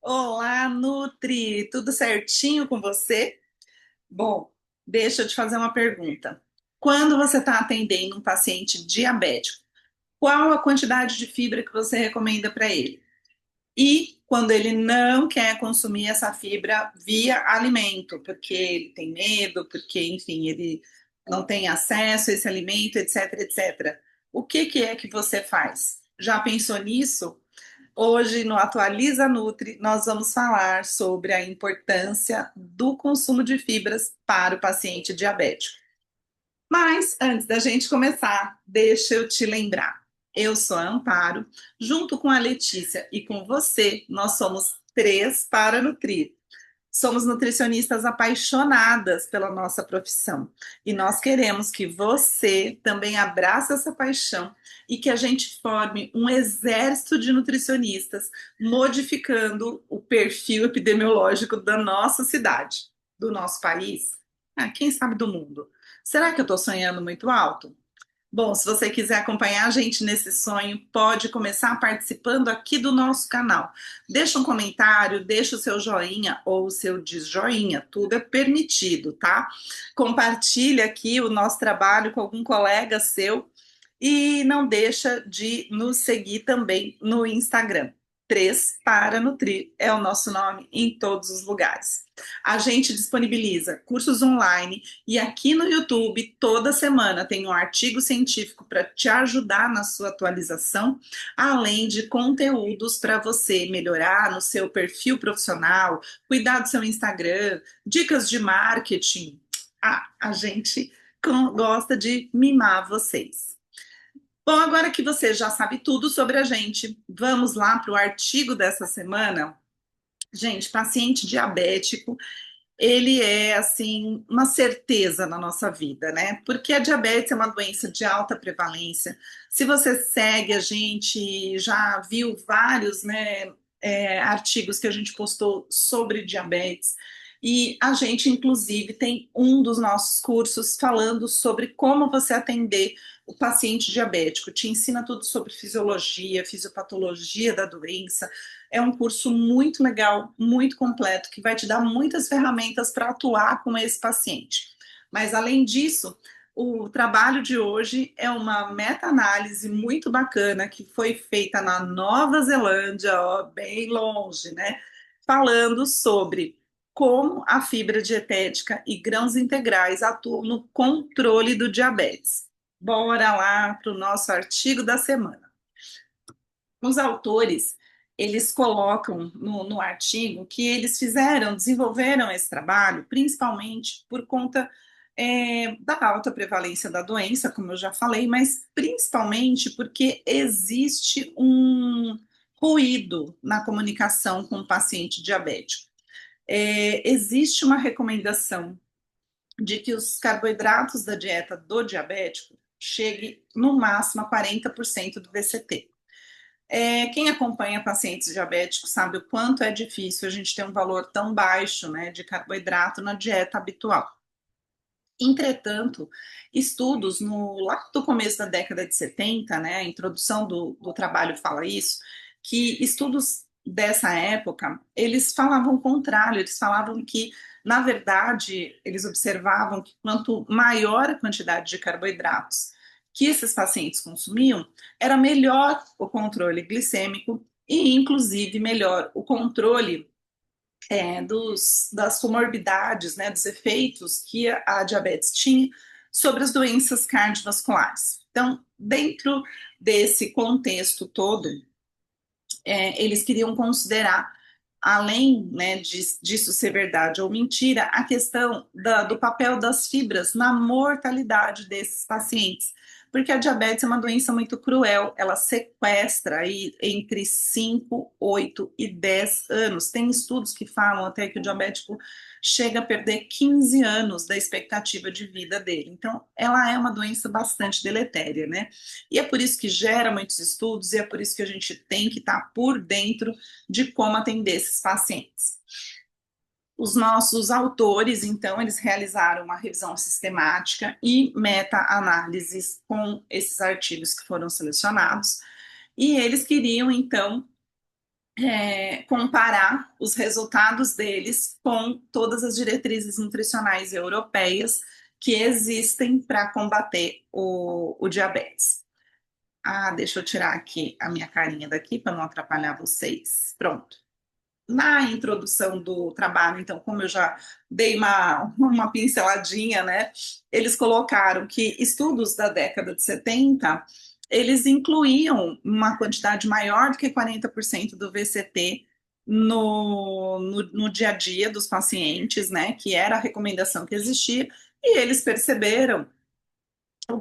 Olá, Nutri, tudo certinho com você? Bom, deixa eu te fazer uma pergunta. Quando você está atendendo um paciente diabético, qual a quantidade de fibra que você recomenda para ele? E quando ele não quer consumir essa fibra via alimento, porque ele tem medo, porque, enfim, ele não tem acesso a esse alimento, etc, etc. O que é que você faz? Já pensou nisso? Hoje, no Atualiza Nutri, nós vamos falar sobre a importância do consumo de fibras para o paciente diabético. Mas, antes da gente começar, deixa eu te lembrar. Eu sou a Amparo, junto com a Letícia e com você, nós somos três para nutrir. Somos nutricionistas apaixonadas pela nossa profissão e nós queremos que você também abrace essa paixão e que a gente forme um exército de nutricionistas, modificando o perfil epidemiológico da nossa cidade, do nosso país, quem sabe do mundo. Será que eu estou sonhando muito alto? Bom, se você quiser acompanhar a gente nesse sonho, pode começar participando aqui do nosso canal. Deixa um comentário, deixa o seu joinha ou o seu desjoinha, tudo é permitido, tá? Compartilha aqui o nosso trabalho com algum colega seu e não deixa de nos seguir também no Instagram. 3 para Nutrir é o nosso nome em todos os lugares. A gente disponibiliza cursos online e aqui no YouTube, toda semana, tem um artigo científico para te ajudar na sua atualização, além de conteúdos para você melhorar no seu perfil profissional, cuidar do seu Instagram, dicas de marketing. A gente gosta de mimar vocês. Bom, agora que você já sabe tudo sobre a gente, vamos lá para o artigo dessa semana. Gente, paciente diabético ele é assim uma certeza na nossa vida, né? Porque a diabetes é uma doença de alta prevalência. Se você segue a gente, já viu vários, né, artigos que a gente postou sobre diabetes. E a gente, inclusive, tem um dos nossos cursos falando sobre como você atender o paciente diabético. Te ensina tudo sobre fisiologia, fisiopatologia da doença. É um curso muito legal, muito completo, que vai te dar muitas ferramentas para atuar com esse paciente. Mas, além disso, o trabalho de hoje é uma meta-análise muito bacana que foi feita na Nova Zelândia, ó, bem longe, né? Falando sobre como a fibra dietética e grãos integrais atuam no controle do diabetes. Bora lá para o nosso artigo da semana. Os autores, eles colocam no artigo que eles desenvolveram esse trabalho, principalmente por conta da alta prevalência da doença, como eu já falei, mas principalmente porque existe um ruído na comunicação com o paciente diabético. Existe uma recomendação de que os carboidratos da dieta do diabético chegue no máximo a 40% do VCT. Quem acompanha pacientes diabéticos sabe o quanto é difícil a gente ter um valor tão baixo, né, de carboidrato na dieta habitual. Entretanto, estudos lá do começo da década de 70, né, a introdução do trabalho fala isso, que estudos dessa época, eles falavam o contrário, eles falavam que, na verdade, eles observavam que quanto maior a quantidade de carboidratos que esses pacientes consumiam, era melhor o controle glicêmico e, inclusive, melhor o controle das comorbidades, né, dos efeitos que a diabetes tinha sobre as doenças cardiovasculares. Então, dentro desse contexto todo, eles queriam considerar, além, né, disso ser verdade ou mentira, a questão do papel das fibras na mortalidade desses pacientes. Porque a diabetes é uma doença muito cruel, ela sequestra aí entre 5, 8 e 10 anos. Tem estudos que falam até que o diabético chega a perder 15 anos da expectativa de vida dele. Então, ela é uma doença bastante deletéria, né? E é por isso que gera muitos estudos e é por isso que a gente tem que estar por dentro de como atender esses pacientes. Os nossos autores, então, eles realizaram uma revisão sistemática e meta-análises com esses artigos que foram selecionados, e eles queriam, então, comparar os resultados deles com todas as diretrizes nutricionais europeias que existem para combater o diabetes. Ah, deixa eu tirar aqui a minha carinha daqui para não atrapalhar vocês. Pronto. Na introdução do trabalho, então, como eu já dei uma pinceladinha, né? Eles colocaram que estudos da década de 70 eles incluíam uma quantidade maior do que 40% do VCT no dia a dia dos pacientes, né? Que era a recomendação que existia, e eles perceberam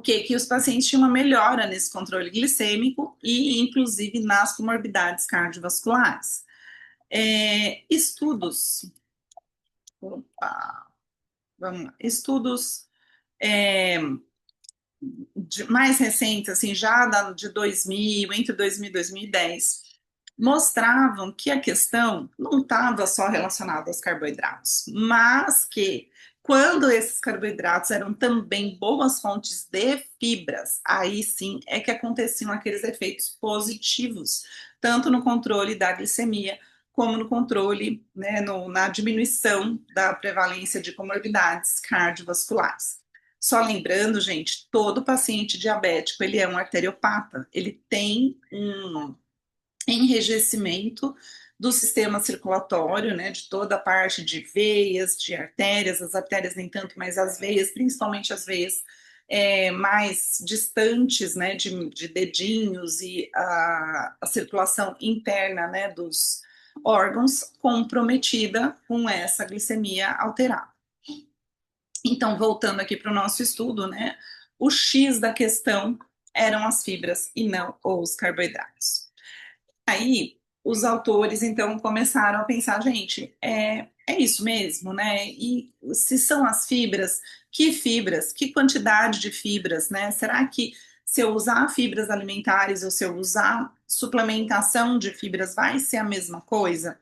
que os pacientes tinham uma melhora nesse controle glicêmico e, inclusive, nas comorbidades cardiovasculares. Estudos, opa, vamos lá, estudos é, mais recentes, assim, de 2000, entre 2000 e 2010, mostravam que a questão não estava só relacionada aos carboidratos, mas que quando esses carboidratos eram também boas fontes de fibras, aí sim é que aconteciam aqueles efeitos positivos, tanto no controle da glicemia, como no controle, né, na diminuição da prevalência de comorbidades cardiovasculares. Só lembrando, gente, todo paciente diabético, ele é um arteriopata, ele tem um enrijecimento do sistema circulatório, né, de toda a parte de veias, de artérias, as artérias nem tanto, mas as veias, principalmente as veias mais distantes, né, de dedinhos e a circulação interna, né, dos órgãos comprometida com essa glicemia alterada. Então, voltando aqui para o nosso estudo, né, o X da questão eram as fibras e não os carboidratos. Aí, os autores, então, começaram a pensar, gente, é isso mesmo, né? E se são as fibras, que quantidade de fibras, né? Será que se eu usar fibras alimentares ou se eu usar suplementação de fibras vai ser a mesma coisa?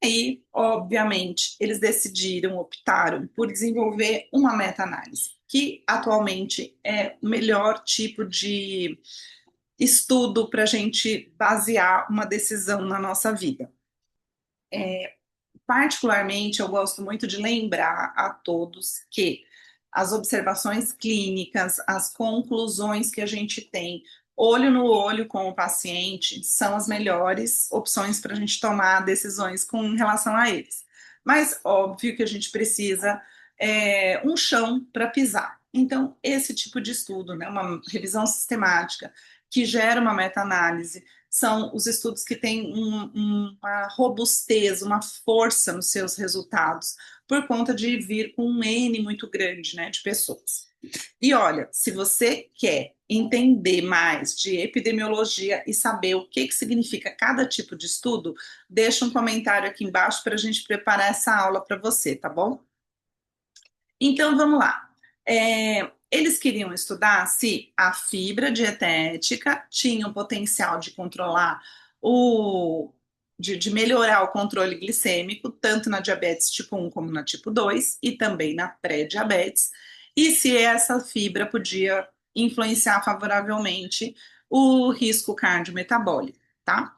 E, obviamente, eles optaram por desenvolver uma meta-análise, que atualmente é o melhor tipo de estudo para a gente basear uma decisão na nossa vida. Particularmente, eu gosto muito de lembrar a todos que as observações clínicas, as conclusões que a gente tem, olho no olho com o paciente, são as melhores opções para a gente tomar decisões com relação a eles. Mas, óbvio que a gente precisa um chão para pisar. Então, esse tipo de estudo, né, uma revisão sistemática, que gera uma meta-análise, são os estudos que têm uma robustez, uma força nos seus resultados, por conta de vir com um N muito grande, né, de pessoas. E olha, se você quer entender mais de epidemiologia e saber o que significa cada tipo de estudo, deixa um comentário aqui embaixo para a gente preparar essa aula para você, tá bom? Então, vamos lá. Eles queriam estudar se a fibra dietética tinha o potencial de controlar de melhorar o controle glicêmico, tanto na diabetes tipo 1 como na tipo 2, e também na pré-diabetes, e se essa fibra podia influenciar favoravelmente o risco cardiometabólico, tá?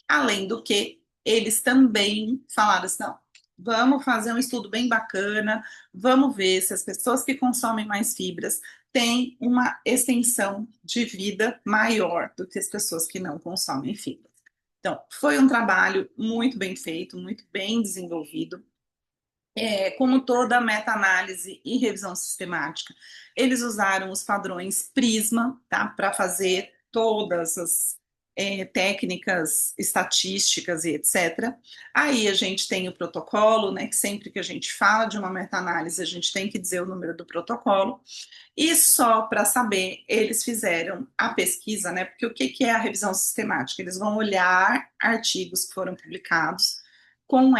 Além do que, eles também falaram assim, não, vamos fazer um estudo bem bacana, vamos ver se as pessoas que consomem mais fibras têm uma extensão de vida maior do que as pessoas que não consomem fibras. Então, foi um trabalho muito bem feito, muito bem desenvolvido. Como toda meta-análise e revisão sistemática, eles usaram os padrões Prisma, tá, para fazer todas as técnicas estatísticas e etc. Aí a gente tem o protocolo, né, que sempre que a gente fala de uma meta-análise, a gente tem que dizer o número do protocolo. E só para saber, eles fizeram a pesquisa, né, porque o que é a revisão sistemática? Eles vão olhar artigos que foram publicados com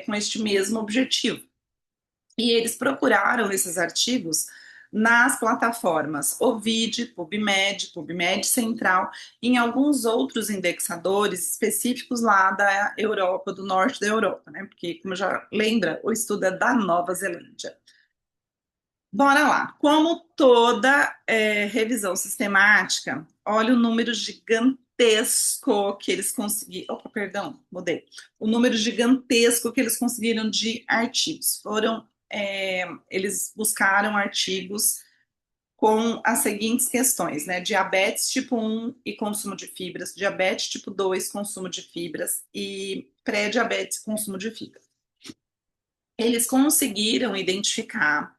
com este mesmo objetivo. E eles procuraram esses artigos nas plataformas Ovid, PubMed, PubMed Central, e em alguns outros indexadores específicos lá da Europa, do norte da Europa, né? Porque, como já lembra, o estudo é da Nova Zelândia. Bora lá. Como toda revisão sistemática, olha o número gigantesco gigantesco que eles conseguiram. Opa, perdão, mudei. O número gigantesco que eles conseguiram de artigos. Eles buscaram artigos com as seguintes questões, né? Diabetes tipo 1 e consumo de fibras, diabetes tipo 2, consumo de fibras e pré-diabetes, consumo de fibras. Eles conseguiram identificar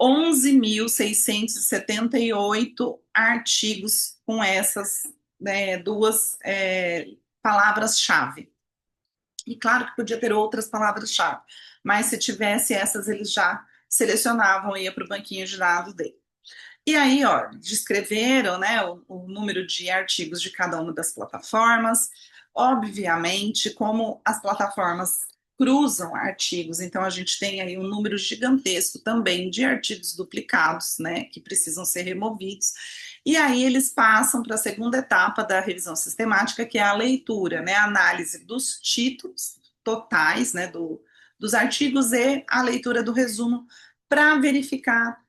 11.678 artigos com essas, né, duas palavras-chave. E claro que podia ter outras palavras-chave, mas se tivesse essas, eles já selecionavam e ia para o banquinho de dados dele. E aí, ó, descreveram, né, o número de artigos de cada uma das plataformas. Obviamente, como as plataformas cruzam artigos, então a gente tem aí um número gigantesco também de artigos duplicados, né, que precisam ser removidos. E aí eles passam para a segunda etapa da revisão sistemática, que é a leitura, né, a análise dos títulos totais, né, dos artigos e a leitura do resumo para verificar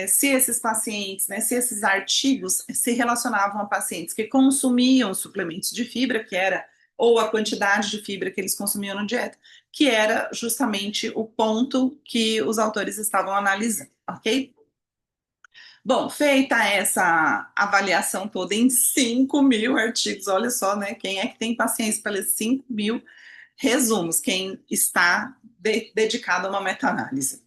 se esses pacientes, né, se esses artigos se relacionavam a pacientes que consumiam suplementos de fibra, que era, ou a quantidade de fibra que eles consumiam na dieta, que era justamente o ponto que os autores estavam analisando, ok? Bom, feita essa avaliação toda em 5.000 artigos, olha só, né? Quem é que tem paciência para ler 5.000 resumos? Quem está dedicado a uma meta-análise.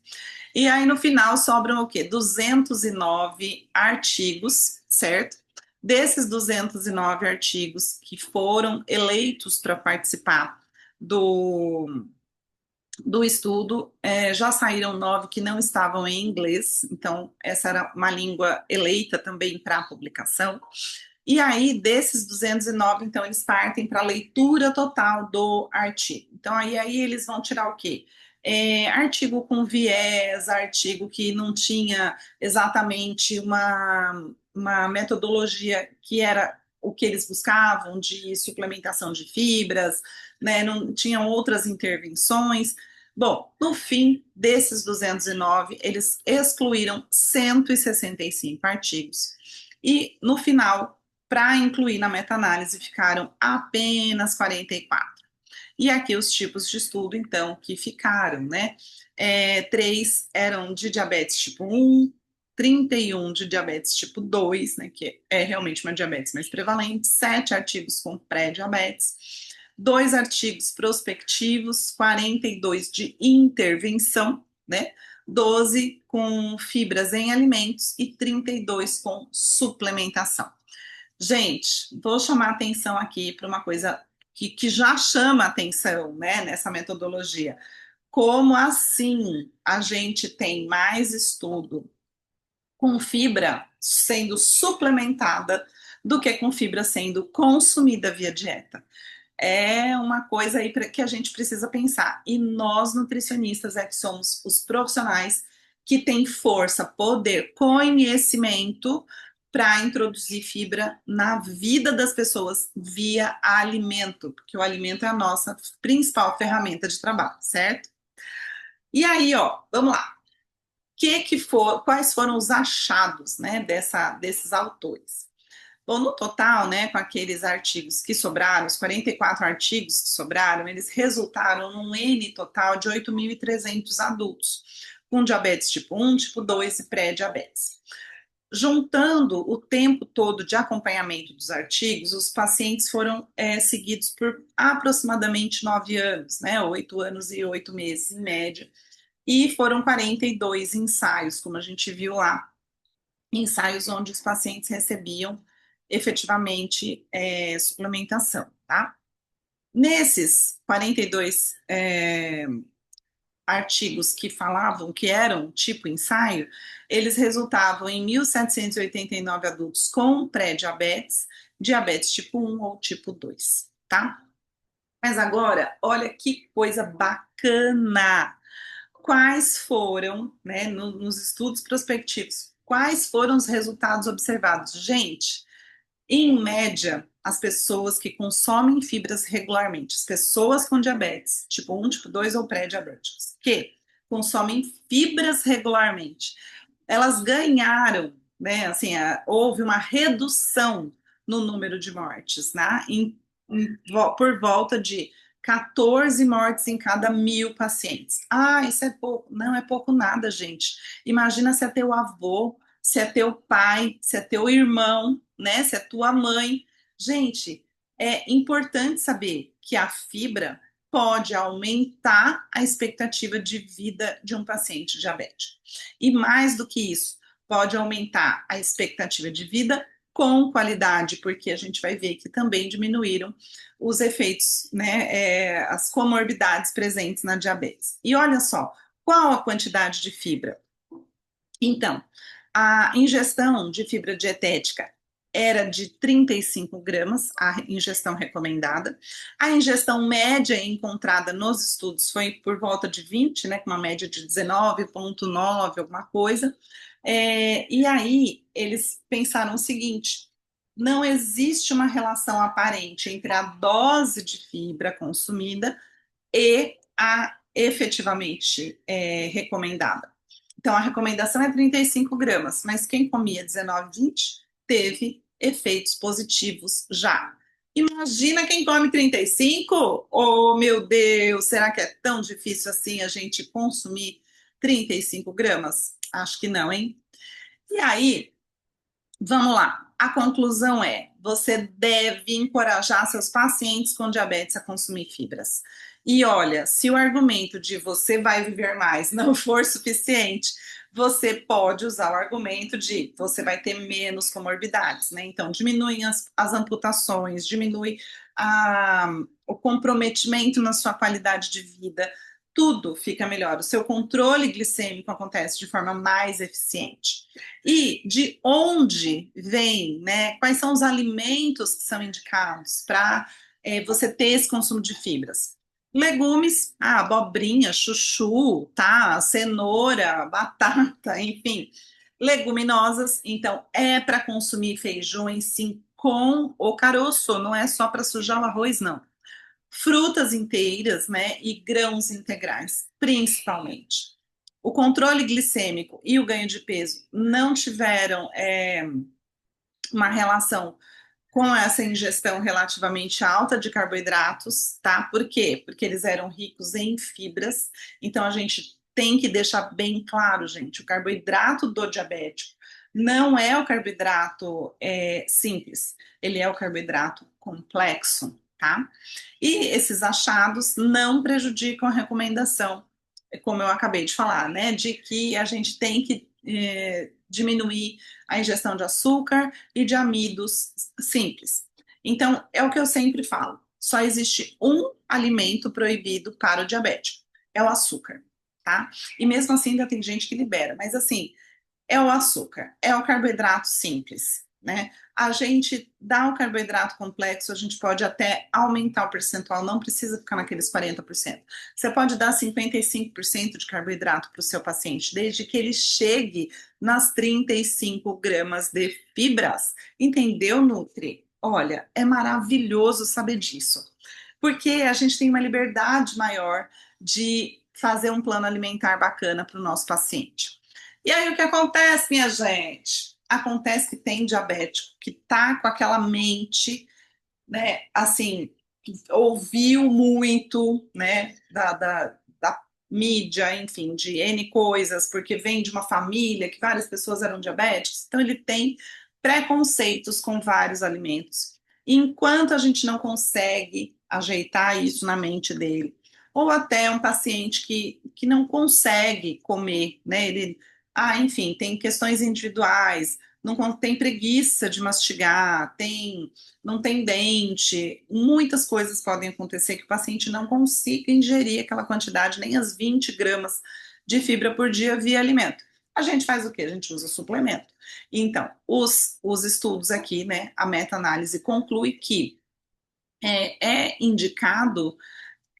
E aí, no final, sobram o quê? 209 artigos, certo? Desses 209 artigos que foram eleitos para participar do estudo, já saíram 9 que não estavam em inglês, então essa era uma língua eleita também para a publicação. E aí, desses 209, então, eles partem para a leitura total do artigo. Então, aí eles vão tirar o quê? Artigo com viés, artigo que não tinha exatamente uma metodologia que era o que eles buscavam, de suplementação de fibras, né? Não tinham outras intervenções. Bom, no fim desses 209, eles excluíram 165 artigos. E, no final, para incluir na meta-análise, ficaram apenas 44. E aqui os tipos de estudo, então, que ficaram, né? 3 eram de diabetes tipo 1, 31 de diabetes tipo 2, né? Que é realmente uma diabetes mais prevalente, 7 artigos com pré-diabetes, 2 artigos prospectivos, 42 de intervenção, né? 12 com fibras em alimentos e 32 com suplementação. Gente, vou chamar atenção aqui para uma coisa que já chama atenção, né, nessa metodologia. Como assim a gente tem mais estudo com fibra sendo suplementada do que com fibra sendo consumida via dieta? É uma coisa aí que a gente precisa pensar. E nós, nutricionistas, é que somos os profissionais que têm força, poder, conhecimento para introduzir fibra na vida das pessoas via alimento, porque o alimento é a nossa principal ferramenta de trabalho, certo? E aí, ó, vamos lá. Quais foram os achados, né, desses autores? Bom, no total, né, com aqueles artigos que sobraram, os 44 artigos que sobraram, eles resultaram num N total de 8.300 adultos, com diabetes tipo 1, tipo 2 e pré-diabetes. Juntando o tempo todo de acompanhamento dos artigos, os pacientes foram seguidos por aproximadamente 9 anos, né, 8 anos e 8 meses em média, e foram 42 ensaios, como a gente viu lá, ensaios onde os pacientes recebiam efetivamente suplementação, tá? Nesses 42 artigos que falavam que eram tipo ensaio, eles resultavam em 1.789 adultos com pré-diabetes, diabetes tipo 1 ou tipo 2, tá? Mas agora, olha que coisa bacana! Quais foram, né, nos estudos prospectivos, quais foram os resultados observados? Gente, em média, as pessoas que consomem fibras regularmente, as pessoas com diabetes, tipo 1, tipo 2 ou pré-diabéticos, que consomem fibras regularmente, elas ganharam, né, assim, houve uma redução no número de mortes, né? Por volta de 14 mortes em cada 1.000 pacientes. Ah, isso é pouco. Não é pouco nada, gente. Imagina se é teu avô, se é teu pai, se é teu irmão, né? Se é tua mãe. Gente, é importante saber que a fibra pode aumentar a expectativa de vida de um paciente diabético. E mais do que isso, pode aumentar a expectativa de vida com qualidade, porque a gente vai ver que também diminuíram os efeitos, né, as comorbidades presentes na diabetes. E olha só, qual a quantidade de fibra? Então, a ingestão de fibra dietética era de 35 gramas, a ingestão recomendada. A ingestão média encontrada nos estudos foi por volta de 20, né, com uma média de 19,9, alguma coisa. E aí, eles pensaram o seguinte: não existe uma relação aparente entre a dose de fibra consumida e a efetivamente recomendada. Então, a recomendação é 35 gramas, mas quem comia 19, 20 teve efeitos positivos já. Imagina quem come 35? Oh, meu Deus, será que é tão difícil assim a gente consumir 35 gramas? Acho que não, hein? E aí, vamos lá. A conclusão é: você deve encorajar seus pacientes com diabetes a consumir fibras. E olha, se o argumento de você vai viver mais não for suficiente, você pode usar o argumento de você vai ter menos comorbidades, né? Então, diminui as amputações, diminui o comprometimento na sua qualidade de vida, tudo fica melhor. O seu controle glicêmico acontece de forma mais eficiente. E de onde vem, né? Quais são os alimentos que são indicados para você ter esse consumo de fibras? Legumes, abobrinha, chuchu, tá? Cenoura, batata, enfim. Leguminosas, então é para consumir feijões, sim, com o caroço, não é só para sujar o arroz, não. Frutas inteiras, né? E grãos integrais, principalmente. O controle glicêmico e o ganho de peso não tiveram uma relação com essa ingestão relativamente alta de carboidratos, tá? Por quê? Porque eles eram ricos em fibras. Então a gente tem que deixar bem claro, gente, o carboidrato do diabético não é o carboidrato simples, ele é o carboidrato complexo, tá? E esses achados não prejudicam a recomendação, como eu acabei de falar, né? De que a gente tem que diminuir a ingestão de açúcar e de amidos simples. Então, é o que eu sempre falo: só existe um alimento proibido para o diabético, é o açúcar, tá? E mesmo assim ainda tem gente que libera, mas assim, é o açúcar, é o carboidrato simples, né? A gente dá o carboidrato complexo, a gente pode até aumentar o percentual, não precisa ficar naqueles 40%. Você pode dar 55% de carboidrato para o seu paciente, desde que ele chegue nas 35 gramas de fibras. Entendeu, Nutri? Olha, é maravilhoso saber disso, porque a gente tem uma liberdade maior de fazer um plano alimentar bacana para o nosso paciente. E aí o que acontece, minha gente? Acontece que tem diabético que tá com aquela mente, né, assim, ouviu muito, né, da mídia, enfim, de N coisas, porque vem de uma família que várias pessoas eram diabéticas, então ele tem preconceitos com vários alimentos. E enquanto a gente não consegue ajeitar isso na mente dele, ou até um paciente que não consegue comer, né, ele, enfim, tem questões individuais, não tem preguiça de mastigar, não tem dente, muitas coisas podem acontecer que o paciente não consiga ingerir aquela quantidade, nem as 20 gramas de fibra por dia via alimento. A gente faz o quê? A gente usa suplemento. Então, os estudos aqui, né, a meta-análise conclui que é indicado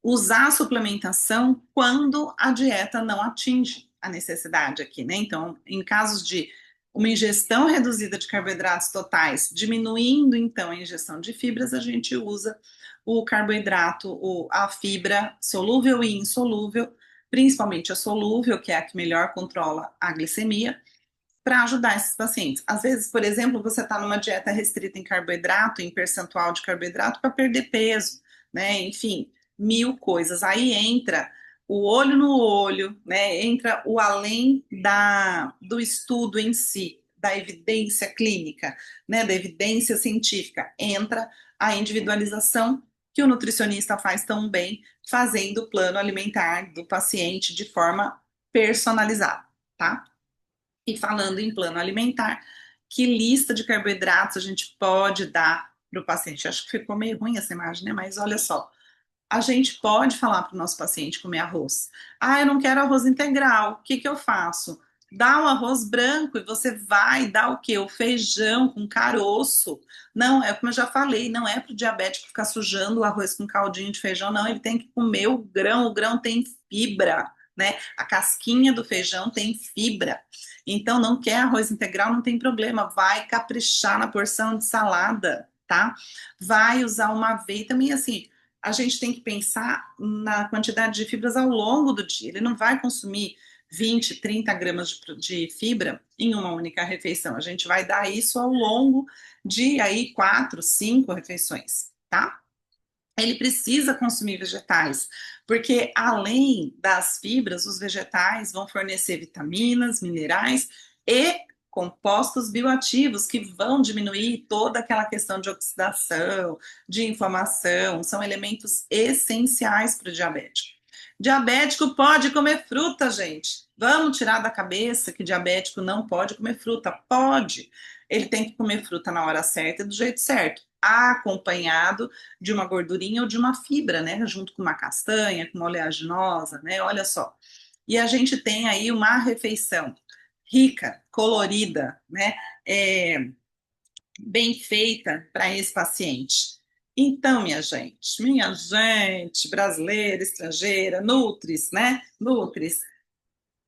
usar a suplementação quando a dieta não atinge a necessidade aqui, né? Então, em casos de uma ingestão reduzida de carboidratos totais, diminuindo então a ingestão de fibras, a gente usa o carboidrato, a fibra solúvel e insolúvel, principalmente a solúvel, que é a que melhor controla a glicemia, para ajudar esses pacientes. Às vezes, por exemplo, você está numa dieta restrita em carboidrato, em percentual de carboidrato, para perder peso, né? Enfim, mil coisas. Aí entra o olho no olho, né? Entra o além do estudo em si, da evidência clínica, né? Da evidência científica. Entra a individualização que o nutricionista faz tão bem, fazendo o plano alimentar do paciente de forma personalizada, tá? E falando em plano alimentar, que lista de carboidratos a gente pode dar para o paciente? Acho que ficou meio ruim essa imagem, né? Mas olha só, a gente pode falar para o nosso paciente comer arroz. Ah, eu não quero arroz integral. O que que eu faço? Dá o arroz branco e você vai dar o quê? O feijão com caroço. Não, é como eu já falei, não é para o diabético ficar sujando o arroz com caldinho de feijão, não. Ele tem que comer o grão tem fibra, né? A casquinha do feijão tem fibra. Então, não quer arroz integral, não tem problema. Vai caprichar na porção de salada, tá? Vai usar uma aveia. E também, assim, a gente tem que pensar na quantidade de fibras ao longo do dia. Ele não vai consumir 20, 30 gramas de fibra em uma única refeição. A gente vai dar isso ao longo de aí 4, 5 refeições, tá? Ele precisa consumir vegetais, porque além das fibras, os vegetais vão fornecer vitaminas, minerais e compostos bioativos que vão diminuir toda aquela questão de oxidação, de inflamação, são elementos essenciais para o diabético. Diabético pode comer fruta, gente. Vamos tirar da cabeça que diabético não pode comer fruta. Pode. Ele tem que comer fruta na hora certa e do jeito certo, acompanhado de uma gordurinha ou de uma fibra, né? Junto com uma castanha, com uma oleaginosa, né? Olha só. E a gente tem aí uma refeição rica, colorida, né? Bem feita para esse paciente. Então, minha gente, brasileira, estrangeira, nutris, né? Nutris,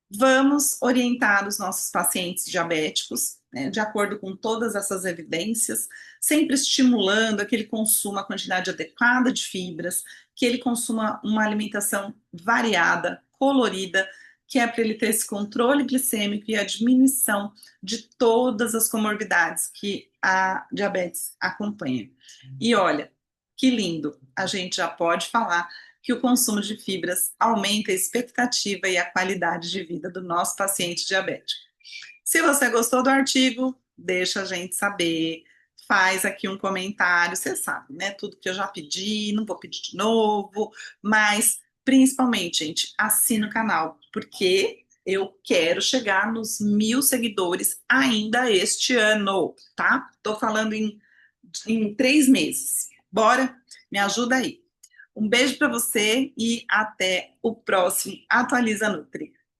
vamos orientar os nossos pacientes diabéticos, né, de acordo com todas essas evidências, sempre estimulando que ele consuma a quantidade adequada de fibras, que ele consuma uma alimentação variada, colorida, que é para ele ter esse controle glicêmico e a diminuição de todas as comorbidades que a diabetes acompanha. E olha, que lindo, a gente já pode falar que o consumo de fibras aumenta a expectativa e a qualidade de vida do nosso paciente diabético. Se você gostou do artigo, deixa a gente saber, faz aqui um comentário, você sabe, né? Tudo que eu já pedi, não vou pedir de novo, mas principalmente, gente, assina o canal, porque eu quero chegar nos 1.000 seguidores ainda este ano, tá? Tô falando em 3 meses. Bora? Me ajuda aí. Um beijo para você e até o próximo Atualiza Nutri.